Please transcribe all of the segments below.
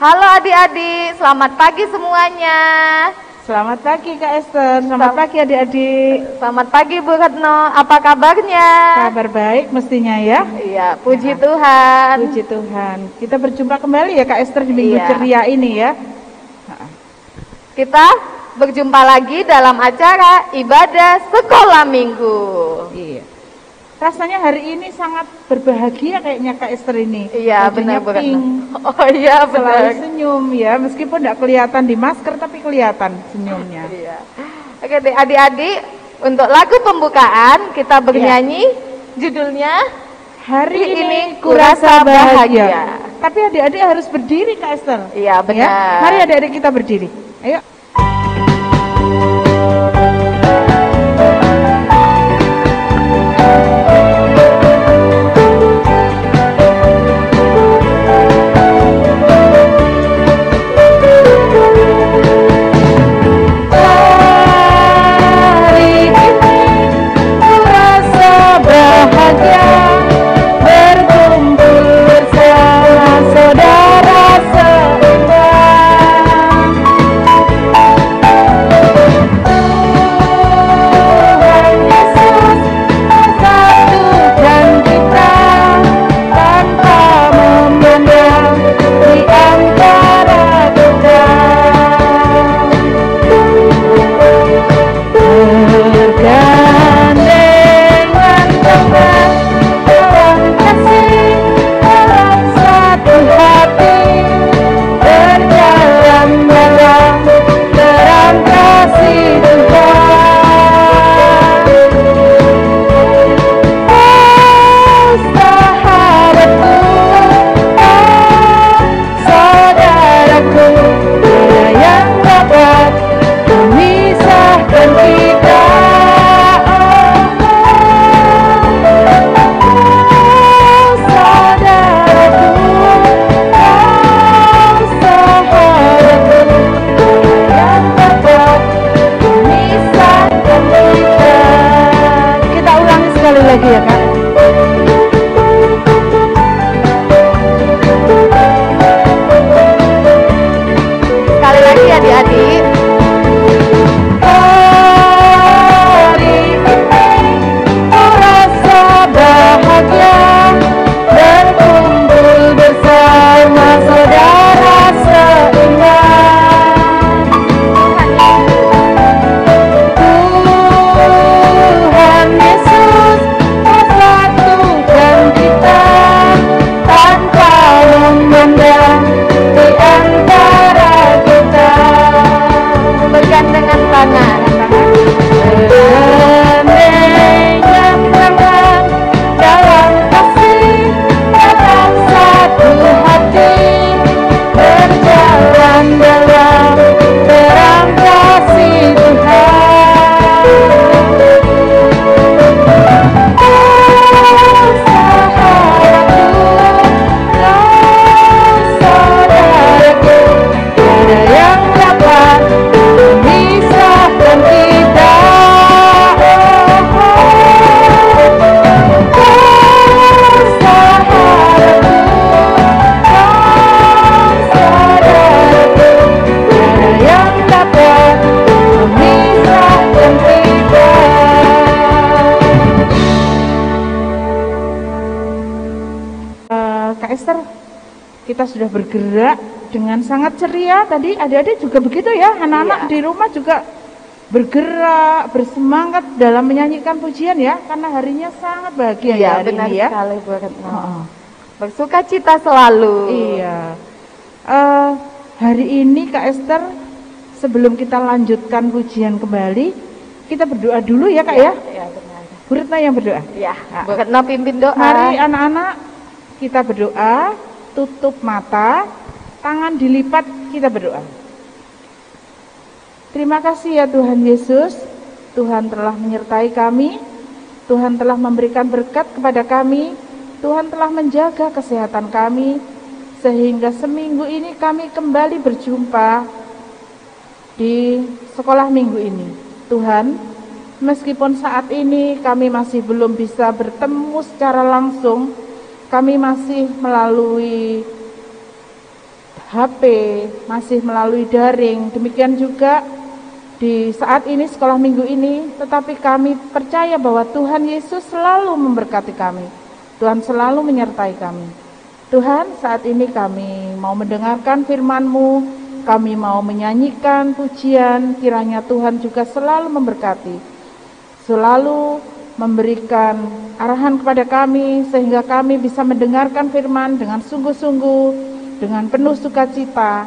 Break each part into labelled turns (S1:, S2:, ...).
S1: Halo adik-adik, selamat pagi semuanya.
S2: Selamat pagi Kak Esther, selamat pagi adik-adik.
S1: Selamat pagi Bu Retno, apa kabarnya?
S2: Kabar baik mestinya ya.
S1: Iya, puji Tuhan.
S2: Puji Tuhan. Kita berjumpa kembali ya Kak Esther di minggu
S1: Iya.
S2: ceria ini ya.
S1: Kita berjumpa lagi dalam acara ibadah sekolah minggu.
S2: Iya. Rasanya hari ini sangat berbahagia kayaknya Kak Esther ini.
S1: Iya,
S2: Bajunya
S1: benar Bu Retno.
S2: pink.
S1: Oh iya,
S2: Selalu
S1: benar.
S2: senyum ya, meskipun tidak kelihatan di masker tapi kelihatan senyumnya.
S1: Iya. Oke, adik-adik, untuk lagu pembukaan kita bernyanyi judulnya
S2: Hari
S1: ini
S2: ini
S1: kurasa
S2: kurasa
S1: bahagia.
S2: bahagia. Tapi adik-adik harus berdiri Kak Esther.
S1: Iya, benar.
S2: Ya, mari adik-adik kita berdiri. Ayo. Hari ini kurasa bahagia berkumpul bersama saudara seiman. Tuhan Yesus satukan kita tanpa memandang di antara kita. Bergandengan tangan dalam kasih, dalam satu hati, berjalan dalam terang kasih Tuhan. Oh sahabatku, oh saudaraku, tiada yang dapat memisahkan kita. Oh saudaraku, oh sahabatku, tiada yang dapat memisahkan kita. Kita ulangi sekali lagi ya Kak.
S1: Sekali lagi adik-adik.
S2: Hari ini kurasa bahagia berkumpul bersama saudara seiman. Tuhan Yesus satukan kita tanpa memandang di antara kita.
S1: Bergandengan tangan.
S2: Bergandengan tangan dalam kasih, dalam satu hati, berjalan dalam terang kasih Tuhan. Oh sahabatku, oh saudaraku, tiada yang dapat memisahkan kita. Oh sahabatku, oh saudaraku, tiada yang dapat memisahkan kita. Kak Esther, kita sudah bergerak dengan sangat ceria tadi. Adik-adik juga begitu ya, anak-anak
S1: Iya.
S2: di rumah juga bergerak, bersemangat dalam menyanyikan pujian ya, karena harinya sangat bahagia ya
S1: Iya,
S2: hari
S1: benar
S2: ini ya.
S1: sekali Bu Retno.
S2: Heeh.
S1: Bersuka cita selalu.
S2: Iya. Hari ini Kak Esther, sebelum kita lanjutkan pujian kembali, kita berdoa dulu ya Kak ya.
S1: Iya, benar.
S2: Bu Retno yang berdoa.
S1: Iya, Bu Retno pimpin doa.
S2: Mari anak-anak kita berdoa, tutup mata, tangan dilipat, kita berdoa. Terima kasih ya Tuhan Yesus, Tuhan telah menyertai kami, Tuhan telah memberikan berkat kepada kami, Tuhan telah menjaga kesehatan kami, sehingga seminggu ini kami kembali berjumpa di sekolah minggu ini. Tuhan, meskipun saat ini kami masih belum bisa bertemu secara langsung, kami masih melalui HP, masih melalui daring. Demikian juga di saat ini sekolah minggu ini, tetapi kami percaya bahwa Tuhan Yesus selalu memberkati kami. Tuhan selalu menyertai kami. Tuhan, saat ini kami mau mendengarkan firman-Mu, kami mau menyanyikan pujian, kiranya Tuhan juga selalu memberkati, selalu memberikan arahan kepada kami, sehingga kami bisa mendengarkan firman dengan sungguh-sungguh, dengan penuh sukacita.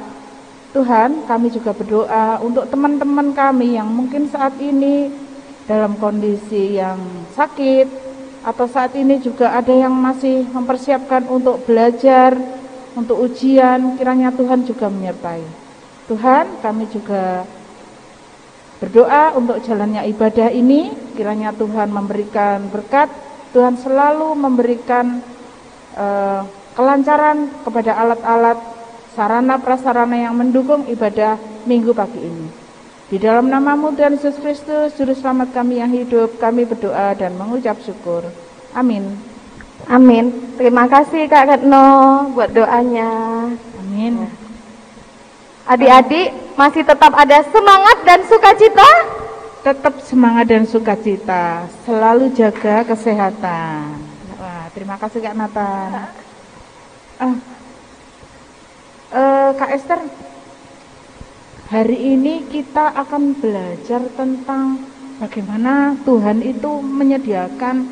S2: Tuhan, kami juga berdoa untuk teman-teman kami yang mungkin saat ini dalam kondisi yang sakit, atau saat ini juga ada yang masih mempersiapkan untuk belajar, untuk ujian, kiranya Tuhan juga menyertai. Tuhan, kami juga berdoa untuk jalannya ibadah ini, kiranya Tuhan memberikan berkat, Tuhan selalu memberikan kelancaran kepada alat-alat sarana prasarana yang mendukung ibadah minggu pagi ini. Di dalam nama-Mu Tuhan Yesus Kristus, Juru Selamat kami yang hidup, kami berdoa dan mengucap syukur. Amin.
S1: Amin. Terima kasih Kak Retno buat doanya.
S2: Amin.
S1: Adik-adik masih tetap ada semangat dan sukacita?
S2: Tetap semangat dan sukacita, selalu jaga kesehatan. Wah, terima kasih Kak Nathan. Kak Esther, hari ini kita akan belajar tentang bagaimana Tuhan itu menyediakan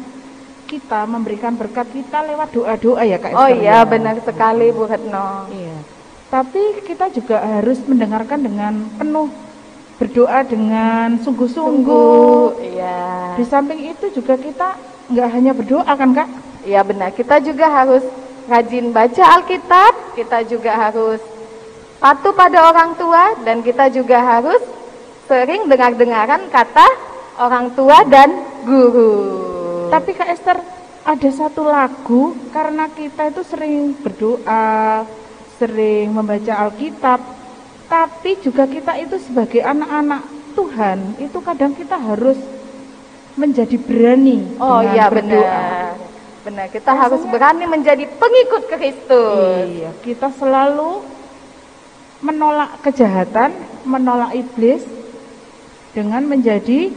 S2: kita, memberikan berkat kita lewat doa-doa ya Kak Esther.
S1: Oh iya, benar sekali Bu Retno.
S2: Iya. Tapi kita juga harus mendengarkan dengan penuh, berdoa dengan sungguh-sungguh.
S1: Iya.
S2: Di samping itu juga kita nggak hanya berdoa kan Kak?
S1: Iya benar, kita juga harus rajin baca Alkitab, kita juga harus patuh pada orang tua, dan kita juga harus sering dengar-dengaran kata orang tua dan guru.
S2: Tapi Kak Esther, ada satu lagu, karena kita itu sering berdoa, sering membaca Alkitab, tapi juga kita itu sebagai anak-anak Tuhan, itu kadang kita harus menjadi berani
S1: Oh
S2: dengan
S1: iya
S2: berdoa.
S1: Benar, kita harus berani menjadi pengikut Kristus.
S2: Iya, kita selalu menolak kejahatan, menolak iblis dengan menjadi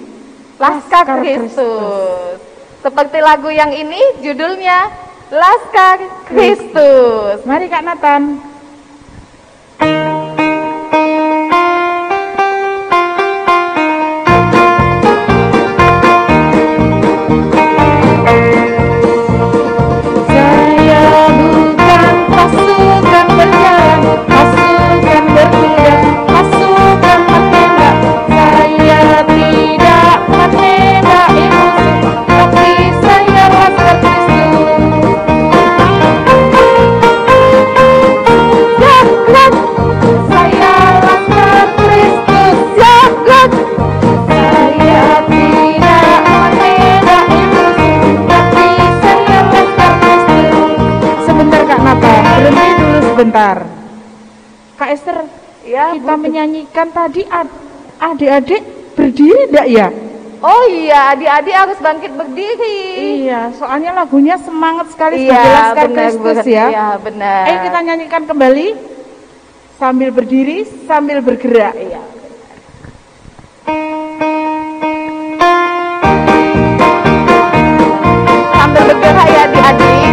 S1: Laskar Kristus. Seperti lagu yang ini judulnya Laskar Kristus.
S2: Mari Kak Nathan. Sebentar, Kak Esther,
S1: ya,
S2: kita menyanyikan tadi adik-adik berdiri enggak ya?
S1: Oh iya, adik-adik harus bangkit berdiri.
S2: Iya, soalnya lagunya semangat sekali
S1: Iya,
S2: sebagai Laskar
S1: benar,
S2: Kristus ya.
S1: Iya, benar.
S2: Kita nyanyikan kembali sambil berdiri, sambil bergerak.
S1: Iya. Sambil bergerak ya adik-adik.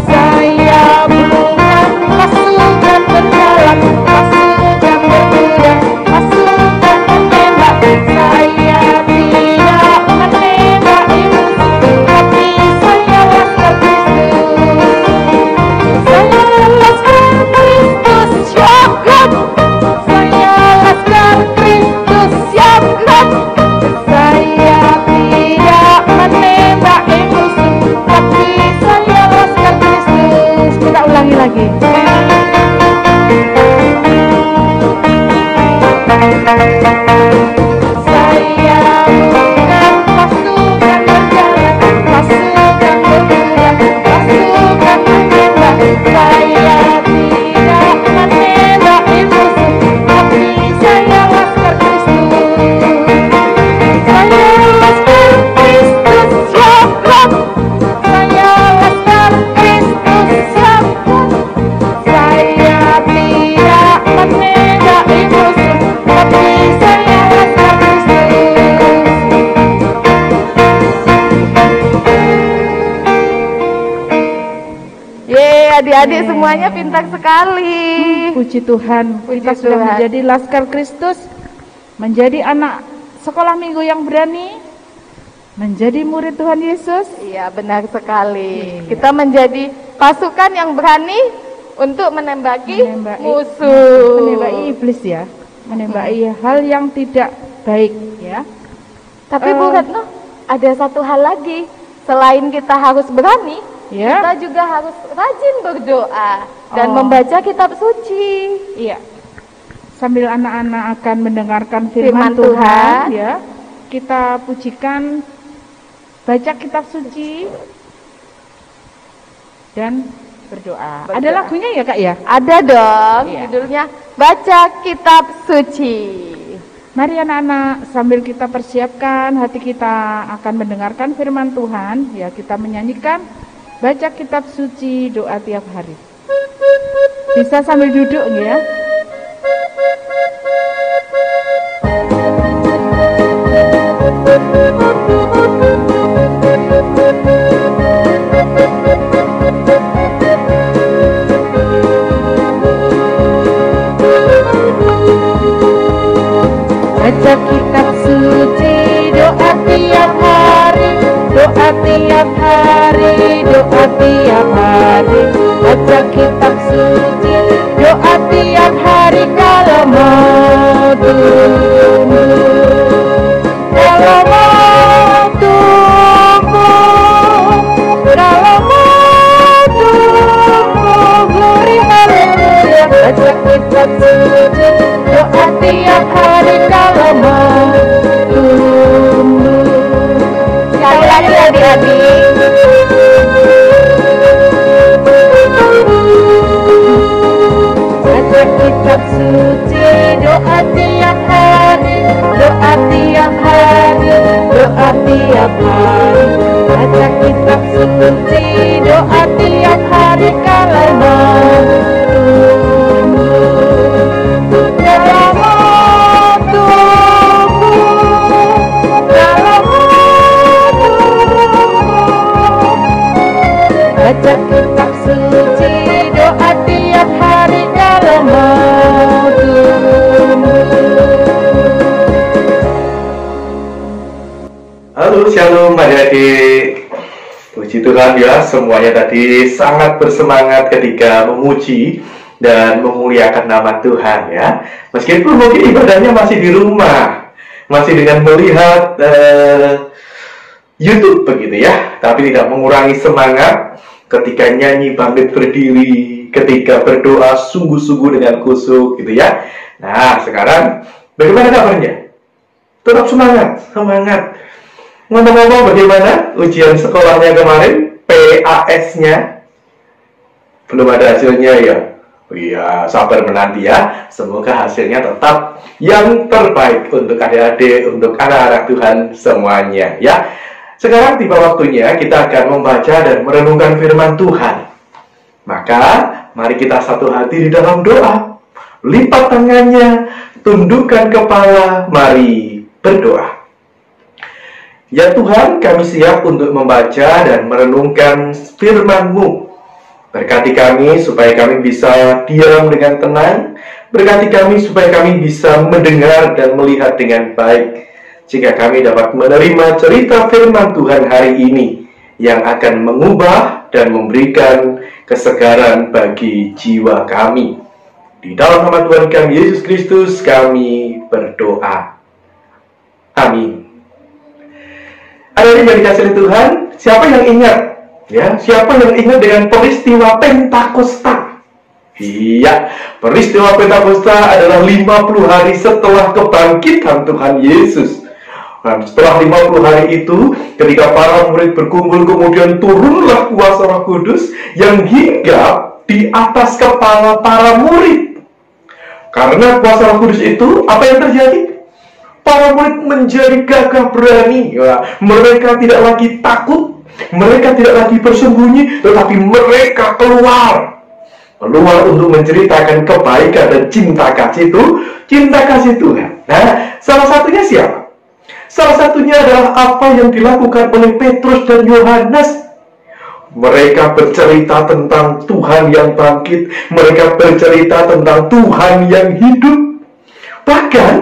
S2: Saya Laskar Kristus.
S1: adik-adik semuanya pintar sekali.
S2: Puji Tuhan, kita sudah menjadi Laskar Kristus, menjadi anak sekolah minggu yang berani, menjadi murid Tuhan Yesus.
S1: Iya, benar sekali. Kita menjadi pasukan yang berani untuk menembaki musuh.
S2: Menembaki iblis ya, menembaki hal yang tidak baik ya.
S1: Tapi Bu Retno, ada satu hal lagi. Selain kita harus berani, kita juga harus rajin berdoa dan membaca kitab suci.
S2: Iya. Sambil anak-anak akan mendengarkan firman Tuhan, ya, kita pujikan, baca kitab suci dan berdoa. Ada lagunya ya Kak ya?
S1: Ada dong. Judulnya Baca Kitab Suci.
S2: Mari anak-anak, sambil kita persiapkan hati kita akan mendengarkan firman Tuhan, ya, kita menyanyikan baca kitab suci, doa tiap hari. Bisa sambil duduk ya. Baca kitab suci, doa tiap hari, doa tiap hari, doa tiap hari. Baca kitab suci, doa tiap hari kalau mau tumbuh, kalau mau tumbuh, kalau mau tumbuh, glory haleluya. Baca kitab suci, doa tiap hari kalau mau tumbuh.
S1: Sekali lagi adik-adik.
S2: Baca kitab suci, doa tiap hari, doa tiap hari, doa tiap hari. Baca kitab suci, doa tiap hari kalau mau tumbuh, kalau mau tumbuh, kalau mau tumbuh. Baca kitab suci, doa tiap hari kalau mau tumbuh.
S3: Halo, shalom adik-adik. Puji Tuhan ya, semuanya tadi sangat bersemangat ketika memuji dan memuliakan nama Tuhan ya. Meskipun mungkin ibadahnya masih di rumah, masih dengan melihat YouTube begitu ya, tapi tidak mengurangi semangat ketika nyanyi bangkit berdiri, ketika berdoa sungguh-sungguh dengan khusyuk gitu ya. Nah, sekarang bagaimana kabarnya? Tetap semangat, semangat. Ngomong-ngomong, bagaimana ujian sekolahnya kemarin? PAS-nya? Belum ada hasilnya ya? Iya, sabar menanti ya. Semoga hasilnya tetap yang terbaik untuk adik-adik, untuk anak-anak Tuhan semuanya ya. Sekarang tiba waktunya kita akan membaca dan merenungkan firman Tuhan. Maka, mari kita satu hati di dalam doa. Lipat tangannya, tundukkan kepala, mari berdoa. Ya Tuhan, kami siap untuk membaca dan merenungkan firman-Mu. Berkati kami supaya kami bisa diam dengan tenang. Berkati kami supaya kami bisa mendengar dan melihat dengan baik. Jika kami dapat menerima cerita firman Tuhan hari ini yang akan mengubah dan memberikan kesegaran bagi jiwa kami. Di dalam nama Tuhan kami Yesus Kristus kami berdoa. Amin. Adik-adik yang dikasihi Tuhan, siapa yang ingat? Ya, siapa yang ingat dengan peristiwa Pentakosta? Iya, peristiwa Pentakosta adalah 50 hari setelah kebangkitan Tuhan Yesus. Dan setelah 50 hari itu, ketika para murid berkumpul, kemudian turunlah kuasa Roh Kudus yang hinggap di atas kepala para murid. Karena kuasa Roh Kudus itu, apa yang terjadi? Para murid menjadi gagah berani. Ya, mereka tidak lagi takut, mereka tidak lagi bersembunyi, tetapi mereka keluar untuk menceritakan kebaikan dan cinta kasih Tuhan. Nah, salah satunya siapa? Salah satunya adalah apa yang dilakukan oleh Petrus dan Yohanes. Mereka bercerita tentang Tuhan yang bangkit. Mereka bercerita tentang Tuhan yang hidup. Bahkan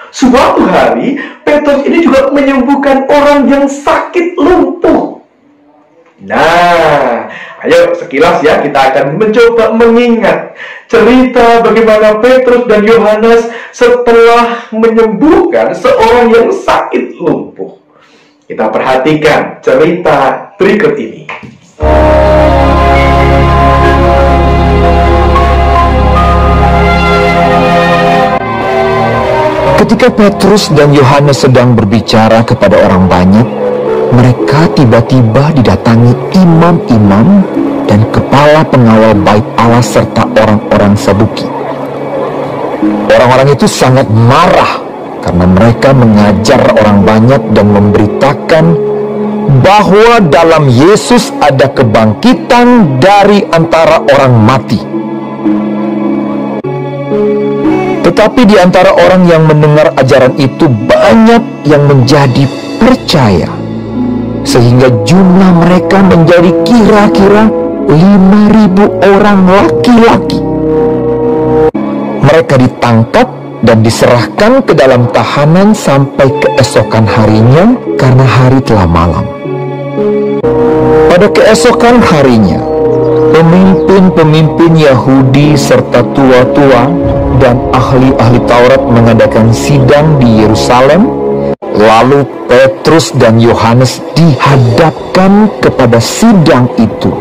S3: suatu hari Petrus ini juga menyembuhkan orang yang sakit lumpuh. Nah, ayo sekilas ya, kita akan mencoba mengingat cerita bagaimana Petrus dan Yohanes setelah menyembuhkan seorang yang sakit lumpuh. Kita perhatikan cerita berikut ini.
S4: Ketika Petrus dan Yohanes sedang berbicara kepada orang banyak, mereka tiba-tiba didatangi imam-imam dan kepala pengawal bait Allah serta orang-orang Saduki. Orang-orang itu sangat marah karena mereka mengajar orang banyak dan memberitakan bahwa dalam Yesus ada kebangkitan dari antara orang mati. Tetapi di antara orang yang mendengar ajaran itu banyak yang menjadi percaya, sehingga jumlah mereka menjadi kira-kira 5.000 orang laki-laki. Mereka ditangkap dan diserahkan ke dalam tahanan sampai keesokan harinya karena hari telah malam. Pada keesokan harinya, pemimpin-pemimpin Yahudi serta tua-tua dan ahli-ahli Taurat mengadakan sidang di Yerusalem. Lalu Petrus dan Yohanes dihadapkan kepada sidang itu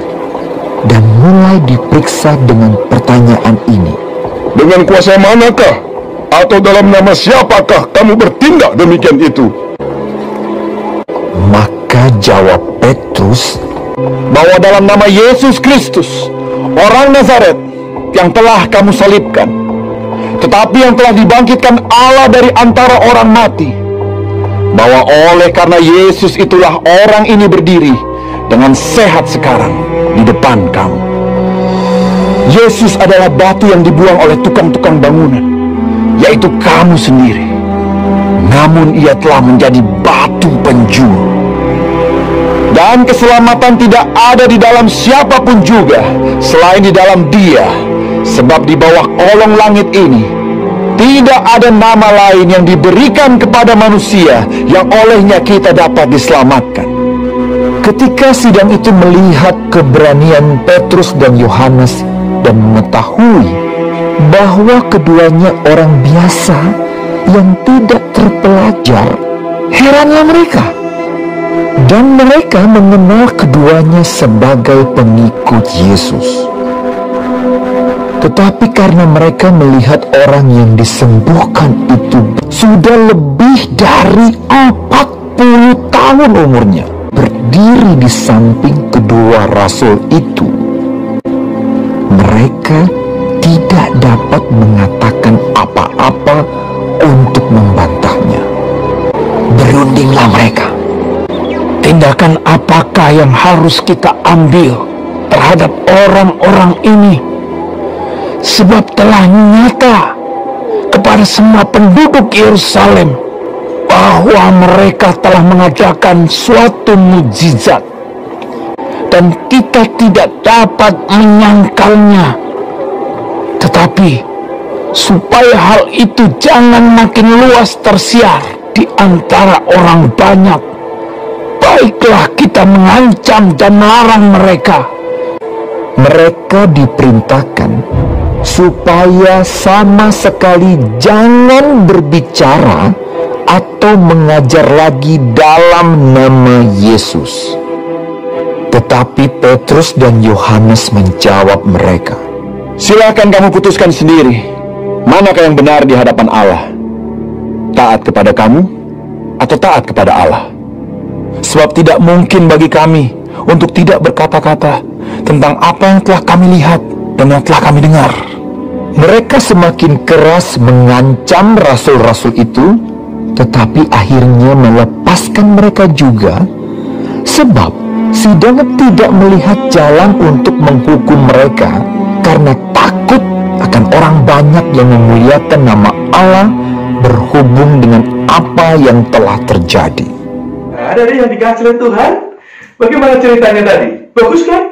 S4: dan mulai diperiksa dengan pertanyaan ini.
S5: Dengan kuasa manakah atau dalam nama siapakah kamu bertindak demikian itu?
S4: Maka jawab Petrus, bahwa dalam nama Yesus Kristus, orang Nazaret yang telah kamu salibkan, tetapi yang telah dibangkitkan Allah dari antara orang mati, bahwa oleh karena Yesus itulah orang ini berdiri dengan sehat sekarang di depan kamu. Yesus adalah batu yang dibuang oleh tukang-tukang bangunan, yaitu kamu sendiri. Namun ia telah menjadi batu penjuru. Dan keselamatan tidak ada di dalam siapapun juga selain di dalam Dia, sebab di bawah kolong langit ini tidak ada nama lain yang diberikan kepada manusia yang olehnya kita dapat diselamatkan. Ketika sidang itu melihat keberanian Petrus dan Yohanes dan mengetahui bahwa keduanya orang biasa yang tidak terpelajar, heranlah mereka. Dan mereka mengenal keduanya sebagai pengikut Yesus. Tetapi karena mereka melihat orang yang disembuhkan itu sudah lebih dari 40 tahun umurnya, berdiri di samping kedua rasul itu, mereka tidak dapat mengatakan apa-apa untuk membantahnya. Berundinglah mereka. Tindakan apakah yang harus kita ambil terhadap orang-orang ini? Sebab telah nyata kepada semua penduduk Yerusalem bahwa mereka telah mengajarkan suatu mukjizat, dan kita tidak dapat menyangkalnya. Tetapi supaya hal itu jangan makin luas tersiar di antara orang banyak, baiklah kita mengancam dan melarang mereka. Mereka diperintahkan supaya sama sekali jangan berbicara atau mengajar lagi dalam nama Yesus. Tetapi Petrus dan Yohanes menjawab mereka, "Silakan kamu putuskan sendiri, manakah yang benar di hadapan Allah? Taat kepada kamu atau taat kepada Allah? Sebab tidak mungkin bagi kami untuk tidak berkata-kata tentang apa yang telah kami lihat dan yang telah kami dengar." Mereka semakin keras mengancam rasul-rasul itu, tetapi akhirnya melepaskan mereka juga, sebab sidang tidak melihat jalan untuk menghukum mereka karena takut akan orang banyak yang memuliakan nama Allah berhubung dengan apa yang telah terjadi.
S3: Nah, dari yang dikasih oleh Tuhan, bagaimana ceritanya tadi? Bagus kan?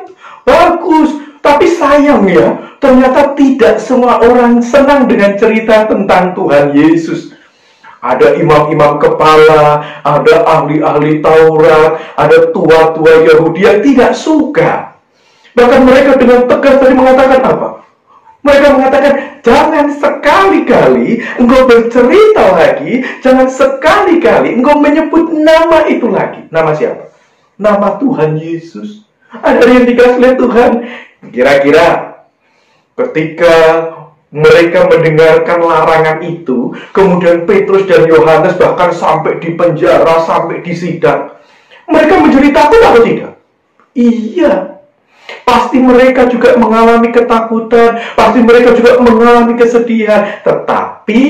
S3: Bagus, tapi sayang ya, ternyata tidak semua orang senang dengan cerita tentang Tuhan Yesus. Ada imam-imam kepala, ada ahli-ahli Taurat, ada tua-tua Yahudi yang tidak suka. Bahkan mereka dengan tegas tadi mengatakan apa? Mereka mengatakan, jangan sekali-kali engkau bercerita lagi, jangan sekali-kali engkau menyebut nama itu lagi. Nama siapa? Nama Tuhan Yesus. Ada yang dikasih oleh Tuhan. Kira-kira ketika mereka mendengarkan larangan itu, kemudian Petrus dan Yohanes bahkan sampai di penjara, sampai di sidang, mereka menjadi takut atau tidak? Iya. Pasti mereka juga mengalami ketakutan, pasti mereka juga mengalami kesedihan. Tetapi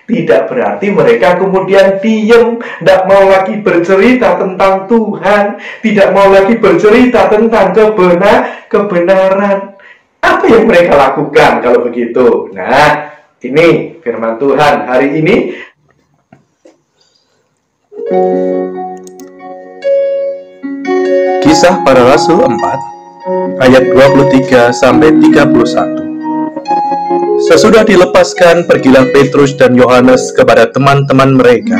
S3: tidak berarti mereka kemudian diam, tidak mau lagi bercerita tentang Tuhan, tidak mau lagi bercerita tentang kebenaran. Apa yang mereka lakukan kalau begitu? Nah, ini firman Tuhan hari ini.
S6: Kisah Para Rasul 4 ayat 23 sampai 31. Sesudah dilepaskan, pergilah Petrus dan Yohanes kepada teman-teman mereka.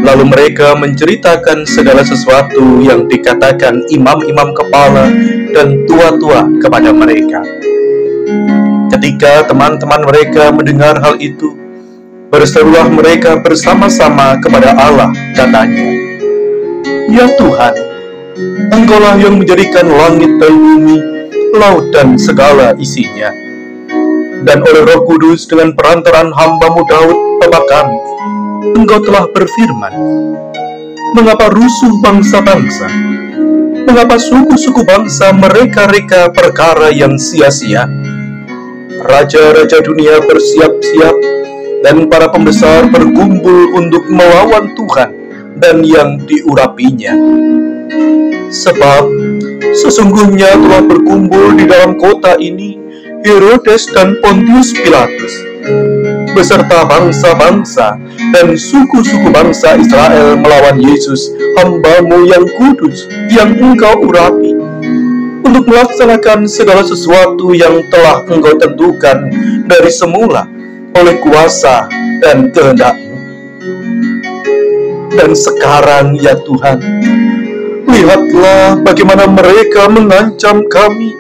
S6: Lalu mereka menceritakan segala sesuatu yang dikatakan imam-imam kepala dan tua-tua kepada mereka. Ketika teman-teman mereka mendengar hal itu, berserulah mereka bersama-sama kepada Allah, katanya, "Ya Tuhan, Engkaulah yang menjadikan langit dan bumi, laut dan segala isinya. Dan oleh Roh Kudus dengan perantaraan hamba-Mu Daud, Bapa kami, Engkau telah berfirman, mengapa rusuh bangsa-bangsa? Mengapa suku-suku bangsa mereka-reka perkara yang sia-sia? Raja-raja dunia bersiap-siap, dan para pembesar berkumpul untuk melawan Tuhan dan yang diurapinya. Sebab sesungguhnya telah berkumpul di dalam kota ini Herodes dan Pontius Pilatus, beserta bangsa-bangsa dan suku-suku bangsa Israel melawan Yesus, hamba-Mu yang kudus, yang Engkau urapi, untuk melaksanakan segala sesuatu yang telah Engkau tentukan dari semula oleh kuasa dan kehendak-Mu. Dan sekarang, ya Tuhan, lihatlah bagaimana mereka mengancam kami,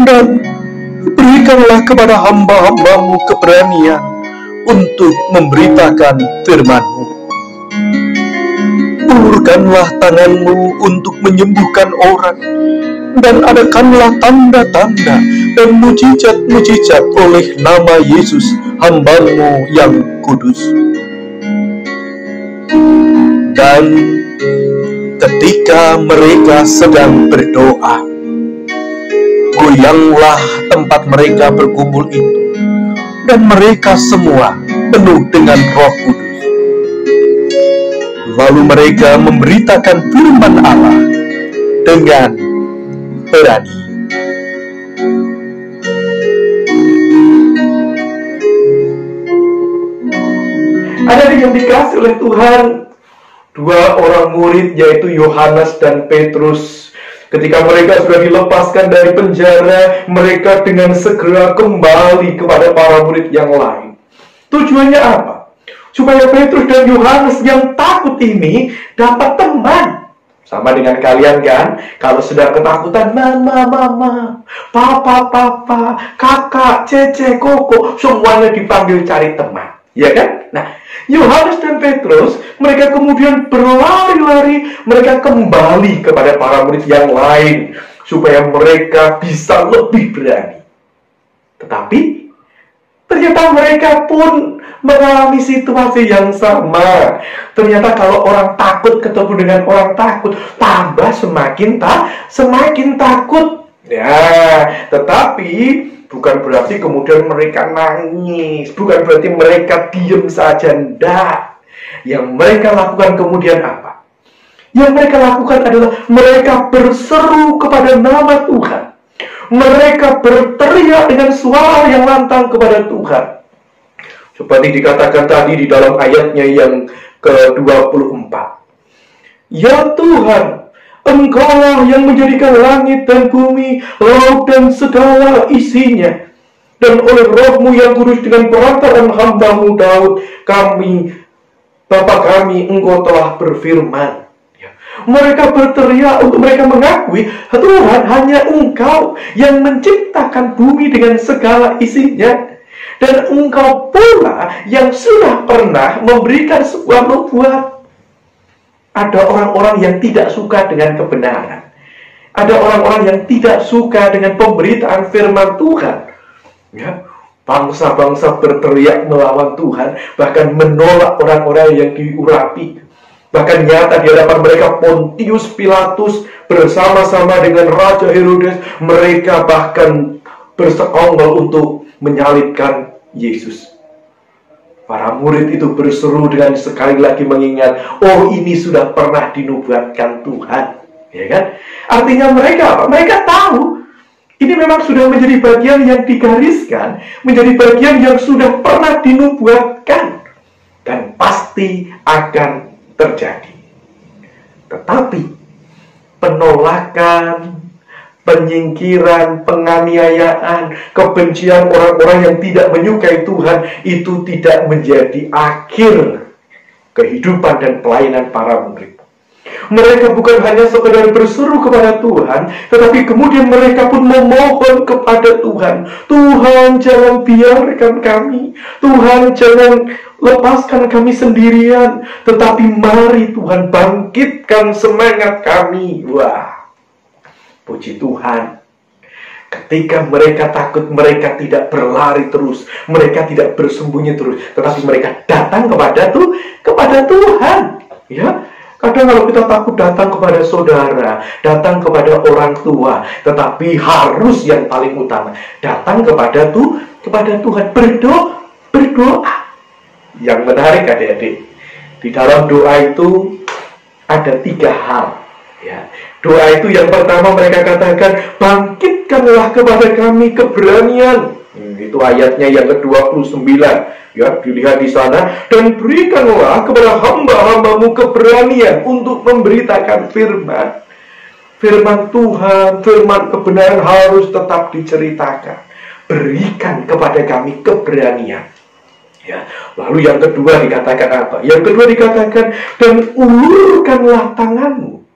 S6: dan berikanlah kepada hamba-hamba-Mu keberanian untuk memberitakan firman-Mu. Ulurkanlah tangan-Mu untuk menyembuhkan orang, dan adakanlah tanda-tanda dan mujizat-mujizat oleh nama Yesus, hamba-Mu yang kudus." Dan ketika mereka sedang berdoa, goyanglah tempat mereka berkumpul itu, dan mereka semua penuh dengan Roh Kudus. Lalu mereka memberitakan firman Allah dengan berani.
S3: Ada yang dikasih oleh Tuhan, dua orang murid yaitu Yohanes dan Petrus. Ketika mereka sudah dilepaskan dari penjara, mereka dengan segera kembali kepada para murid yang lain. Tujuannya apa? Supaya Petrus dan Yohanes yang takut ini dapat teman. Sama dengan kalian kan? Kalau sudah ketakutan, mama, papa, kakak, cece, koko, semuanya dipanggil cari teman. Ya kan? Nah, Yohanes dan Petrus, mereka kemudian berlari-lari, mereka kembali kepada para murid yang lain, supaya mereka bisa lebih berani. Tetapi, ternyata mereka pun mengalami situasi yang sama. Ternyata kalau orang takut ketemu dengan orang takut, tambah semakin takut. Ya, tetapi bukan berarti kemudian mereka nangis, bukan berarti mereka diam saja, enggak. Yang mereka lakukan kemudian apa? Yang mereka lakukan adalah mereka berseru kepada nama Tuhan. Mereka berteriak dengan suara yang lantang kepada Tuhan. Seperti dikatakan tadi di dalam ayatnya yang ke-24. Ya Tuhan, Engkaulah yang menjadikan langit dan bumi, laut dan segala isinya. Dan oleh Roh-Mu yang kudus dengan perantaran hamba-Mu Daud, kami, Bapa kami, Engkau telah berfirman. Mereka berteriak untuk mereka mengakui, Tuhan, hanya Engkau yang menciptakan bumi dengan segala isinya. Dan Engkau pula yang sudah pernah memberikan sebuah nubuat. Ada orang-orang yang tidak suka dengan kebenaran. Ada orang-orang yang tidak suka dengan pemberitaan firman Tuhan. Ya, bangsa-bangsa berteriak melawan Tuhan, bahkan menolak orang-orang yang diurapi. Bahkan nyata di hadapan mereka Pontius Pilatus bersama-sama dengan Raja Herodes, mereka bahkan bersekongkol untuk menyalibkan Yesus. Para murid itu berseru dengan sekali lagi mengingat, oh ini sudah pernah dinubuatkan Tuhan. Ya kan? Artinya mereka apa? Mereka tahu ini memang sudah menjadi bagian yang digariskan, menjadi bagian yang sudah pernah dinubuatkan dan pasti akan terjadi. Tetapi penolakan, penyingkiran, penganiayaan, kebencian orang-orang yang tidak menyukai Tuhan itu tidak menjadi akhir kehidupan dan pelayanan para murid. Mereka bukan hanya sekedar berseru kepada Tuhan, tetapi kemudian mereka pun memohon kepada Tuhan. Tuhan, jangan biarkan kami. Tuhan, jangan lepaskan kami sendirian. Tetapi mari Tuhan bangkitkan semangat kami. Wah, puji Tuhan. Ketika mereka takut, mereka tidak berlari terus, mereka tidak bersembunyi terus, tetapi mereka datang kepada Tuhan. Ya. Kadang kalau kita takut datang kepada saudara, datang kepada orang tua, tetapi harus yang paling utama datang kepada Tuhan, berdoa. Yang menarik adik-adik, di dalam doa itu ada 3 hal. Ya. Doa itu yang pertama mereka katakan, bangkitkanlah kepada kami keberanian. Itu ayatnya yang ke-29. Ya, dilihat di sana, dan berikanlah kepada hamba-hambamu keberanian untuk memberitakan firman. Firman Tuhan, firman kebenaran harus tetap diceritakan. Berikan kepada kami keberanian. Ya, lalu yang kedua dikatakan apa? Yang kedua dikatakan, dan ulurkanlah tanganmu.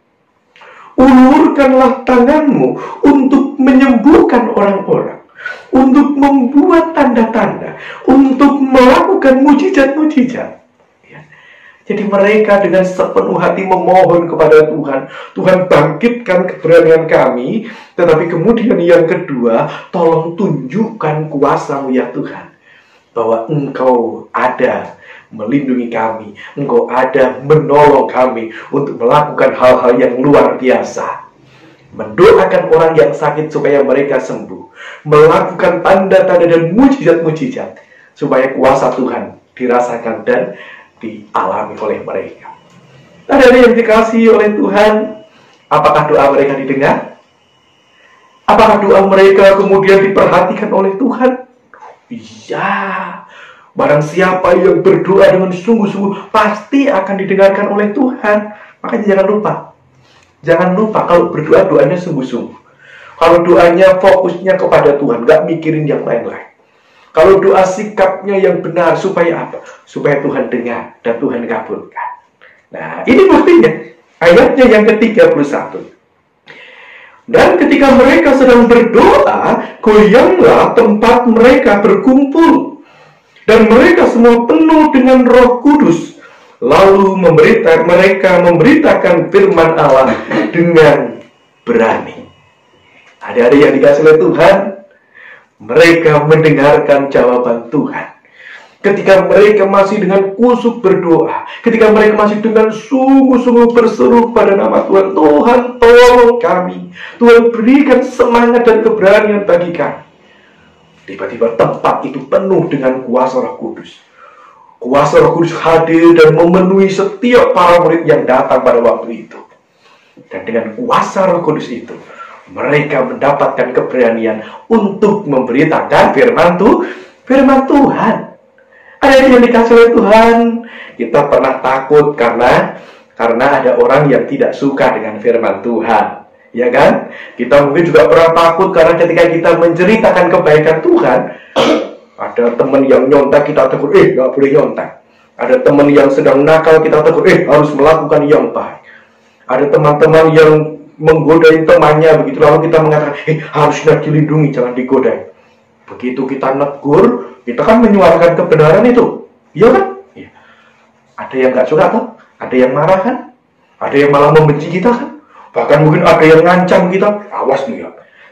S3: Ulurkanlah tanganmu untuk menyembuhkan orang-orang, untuk membuat tanda-tanda, untuk melakukan mujizat-mujizat. Ya. Jadi mereka dengan sepenuh hati memohon kepada Tuhan, Tuhan bangkitkan keberanian kami, tetapi kemudian yang kedua, tolong tunjukkan kuasa-Mu ya Tuhan, bahwa Engkau ada melindungi kami, Engkau ada menolong kami untuk melakukan hal-hal yang luar biasa. Mendoakan orang yang sakit supaya mereka sembuh, melakukan tanda-tanda dan mujizat-mujizat supaya kuasa Tuhan dirasakan dan dialami oleh mereka. Ada yang dikasihi oleh Tuhan, apakah doa mereka didengar? Apakah doa mereka kemudian diperhatikan oleh Tuhan? Iya, barang siapa yang berdoa dengan sungguh-sungguh pasti akan didengarkan oleh Tuhan. Makanya jangan lupa kalau berdoa, doanya sungguh-sungguh. Kalau doanya fokusnya kepada Tuhan, gak mikirin yang lain-lain. Kalau doa sikapnya yang benar, supaya apa? Supaya Tuhan dengar dan Tuhan kabulkan. Nah, ini buktinya. Ayatnya yang ke-31. Dan ketika mereka sedang berdoa, goyanglah tempat mereka berkumpul. Dan mereka semua penuh dengan Roh Kudus. Lalu mereka memberitakan firman Allah dengan berani. Ada yang dikasih oleh Tuhan, mereka mendengarkan jawaban Tuhan. Ketika mereka masih dengan kusuk berdoa, ketika mereka masih dengan sungguh-sungguh berseru pada nama Tuhan, Tuhan tolong kami, Tuhan berikan semangat dan keberanian bagi kami. Tiba-tiba tempat itu penuh dengan kuasa Roh Kudus. Kuasa Roh Kudus hadir dan memenuhi setiap para murid yang datang pada waktu itu. Dan dengan kuasa Roh Kudus itu, mereka mendapatkan keberanian untuk memberitakan firman Tuhan. Ada yang dikasih oleh Tuhan. Kita pernah takut karena Karena ada orang yang tidak suka dengan firman Tuhan, ya kan? Kita mungkin juga pernah takut karena ketika kita menceritakan kebaikan Tuhan, ada teman yang nyontek, kita tegur, nggak boleh nyontek. Ada teman yang sedang nakal, kita tegur, harus melakukan yang baik. Ada teman-teman yang menggodai temannya, begitu lalu kita mengatakan, harusnya dilindungi, jangan digodai. Begitu kita negur, kita kan menyuarakan kebenaran itu, iya kan? Ya. Ada yang nggak suka kan? Ada yang marah kan? Ada yang malah membenci kita kan? Bahkan mungkin ada yang ngancam kita, awas nih ya,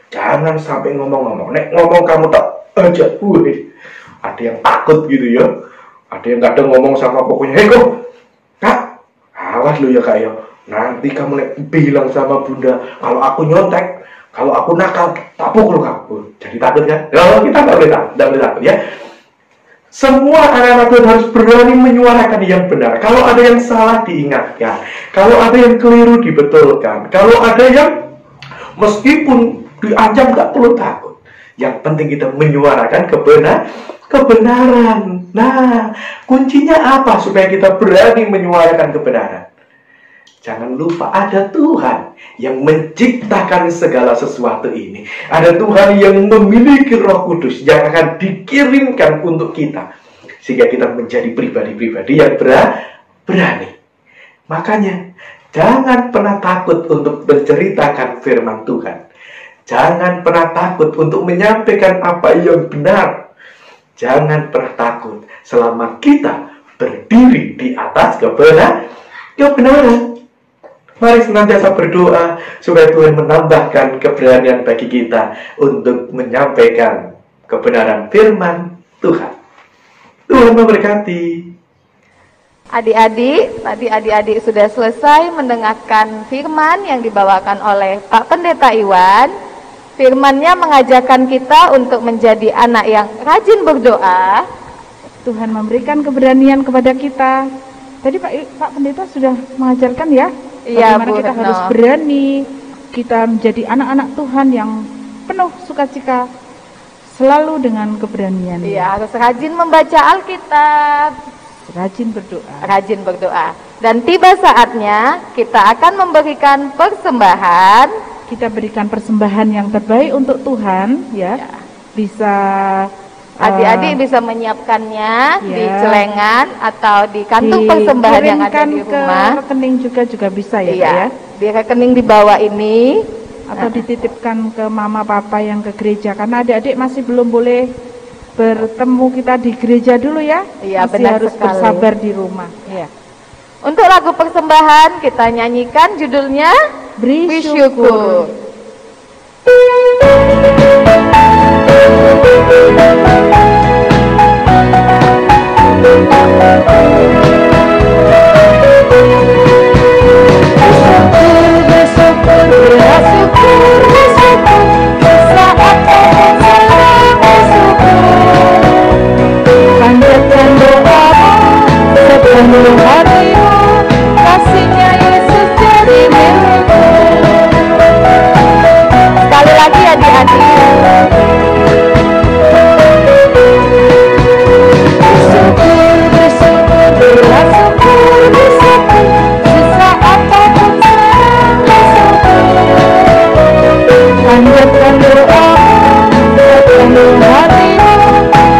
S3: jangan sampai ngomong-ngomong. Nek ngomong kamu tak aja, ada yang takut gitu ya. Ada yang kadang ngomong sama pokoknya, kok, kak, awas lu ya kak ya. Nanti kamu bilang sama bunda, kalau aku nyontek, kalau aku nakal, tak pukul kamu. Jadi takut kan? Kalau kita tak boleh takut ya. Semua anak-anak Tuhan harus berani menyuarakan yang benar. Kalau ada yang salah diingatkan, kalau ada yang keliru dibetulkan, kalau ada yang meskipun diancam tak perlu takut. Yang penting kita menyuarakan kebenaran. Nah, kuncinya apa supaya kita berani menyuarakan kebenaran? Jangan lupa ada Tuhan yang menciptakan segala sesuatu ini. Ada Tuhan yang memiliki Roh Kudus yang akan dikirimkan untuk kita. Sehingga kita menjadi pribadi-pribadi yang berani. Makanya, jangan pernah takut untuk menceritakan firman Tuhan. Jangan pernah takut untuk menyampaikan apa yang benar. Jangan pernah takut selama kita berdiri di atas kebenaran. Mari senantiasa berdoa supaya Tuhan menambahkan keberanian bagi kita untuk menyampaikan kebenaran firman Tuhan. Tuhan memberkati.
S1: Adik-adik, tadi adik-adik sudah selesai mendengarkan firman yang dibawakan oleh Pak Pendeta Iwan. Firman-Nya mengajarkan kita untuk menjadi anak yang rajin berdoa.
S2: Tuhan memberikan keberanian kepada kita. Tadi Pak Pendeta sudah mengajarkan ya,
S1: Iya,
S2: bagaimana
S1: Bu
S2: kita
S1: Retno
S2: harus berani, kita menjadi anak-anak Tuhan yang penuh sukacita, selalu dengan keberanian.
S1: Iya, harus rajin membaca Alkitab,
S2: rajin berdoa.
S1: Dan tiba saatnya kita akan memberikan persembahan.
S2: Kita berikan persembahan yang terbaik untuk Tuhan, ya. Bisa
S1: adik-adik bisa menyiapkannya di celengan atau di kantung persembahan yang ada di rumah.
S2: Ke rekening juga bisa ya,
S1: iya,
S2: Kak, ya.
S1: Di rekening di bawah ini.
S2: Atau dititipkan ke mama papa yang ke gereja, karena adik-adik masih belum boleh bertemu kita di gereja dulu ya.
S1: Iya,
S2: masih
S1: benar
S2: harus
S1: sekali.
S2: bersabar di rumah. Iya.
S1: Untuk lagu persembahan kita nyanyikan judulnya
S2: Beri
S1: Syukur.
S2: Panjatkan doa sepenuh hatimu, kasihnya Yesus jadi milikmu.
S1: Sekali lagi adik-adik.
S2: Panjatkan doa sepenuh hatimu,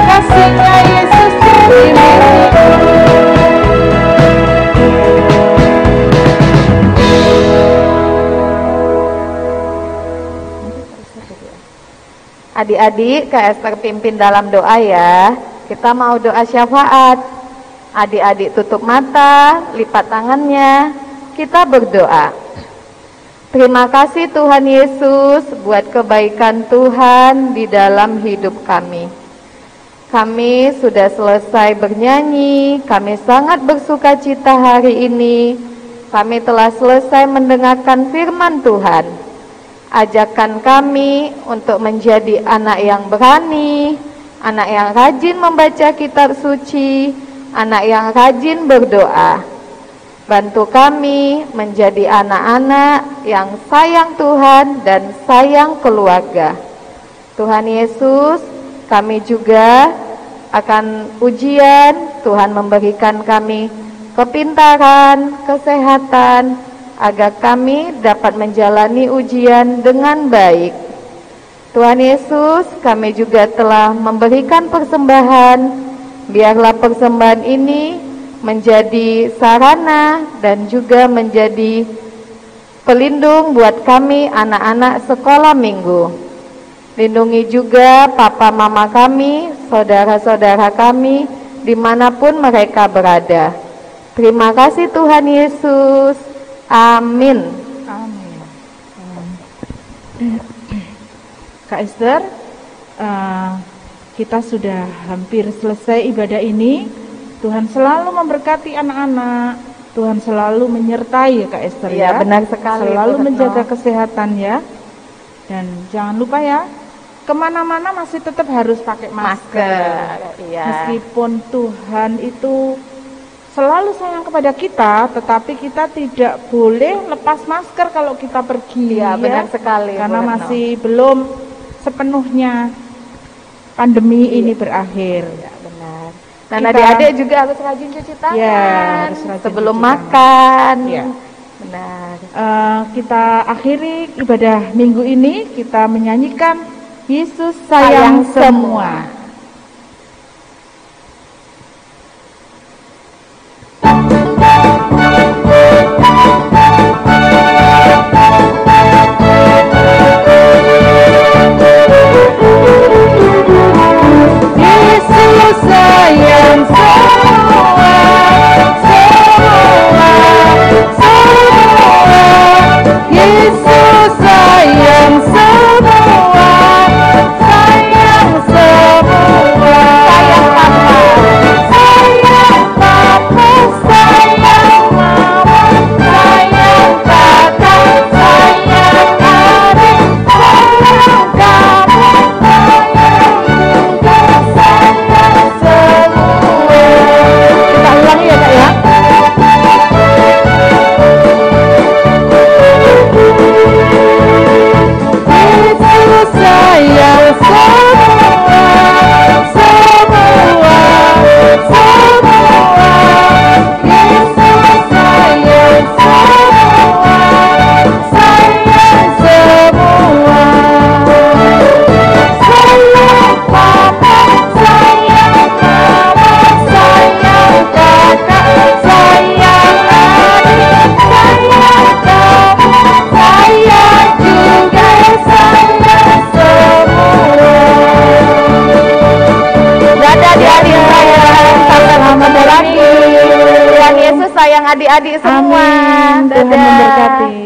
S2: kasihnya Yesus jadi milikmu.
S1: Adik-adik, KS terpimpin dalam doa ya. Kita mau doa syafaat. Adik-adik tutup mata, lipat tangannya. Kita berdoa. Terima kasih Tuhan Yesus buat kebaikan Tuhan di dalam hidup kami. Kami sudah selesai bernyanyi, kami sangat bersuka cita hari ini. Kami telah selesai mendengarkan firman Tuhan. Ajakan kami untuk menjadi anak yang berani, anak yang rajin membaca kitab suci, anak yang rajin berdoa. Bantu kami menjadi anak-anak yang sayang Tuhan dan sayang keluarga. Tuhan Yesus, kami juga akan ujian. Tuhan memberikan kami kepintaran, kesehatan, agar kami dapat menjalani ujian dengan baik. Tuhan Yesus, kami juga telah memberikan persembahan. Biarlah persembahan ini menjadi sarana dan juga menjadi pelindung buat kami anak-anak sekolah minggu. Lindungi juga papa mama kami, saudara-saudara kami, dimanapun mereka berada. Terima kasih Tuhan Yesus. Amin.
S2: Amin. Kak Esther, kita sudah hampir selesai ibadah ini. Tuhan selalu memberkati anak-anak. Tuhan selalu menyertai ya Kak Esther ya.
S1: Benar sekali.
S2: Selalu menjaga kesehatan ya. Dan jangan lupa ya, kemana-mana masih tetap harus pakai masker.
S1: Iya.
S2: Meskipun Tuhan itu selalu sayang kepada kita, tetapi kita tidak boleh lepas masker kalau kita pergi.
S1: Iya, benar sekali.
S2: Karena
S1: Bu Retno.
S2: masih belum sepenuhnya pandemi ini berakhir.
S1: Ya, benar. Dan adik-adik juga harus rajin cuci tangan
S2: harus rajin
S1: sebelum
S2: cuci
S1: makan.
S2: Ya.
S1: Benar.
S2: Kita akhiri ibadah minggu ini, kita menyanyikan Yesus sayang semua.
S1: Yesus sayang semua, Yesus sayang semua, sayang semua, sayang papa, sayang mama, sayang kakak, sayang adik, sayang kamu, sayang semua. Kita ulangi ya Kak ya. Yesus sayang semua, semua, semua. Yesus sayang semua, sayang semua. Sayang papa, sayang mama, sayang kakak, sayang adik, sayang kamu, sayang juga sayang semua. Dadah adik-adik sayang, sampai ketemu lagi. Tuhan Yesus sayang adik-adik semua.
S2: Amin. Tuhan
S1: Dadah.
S2: memberkati.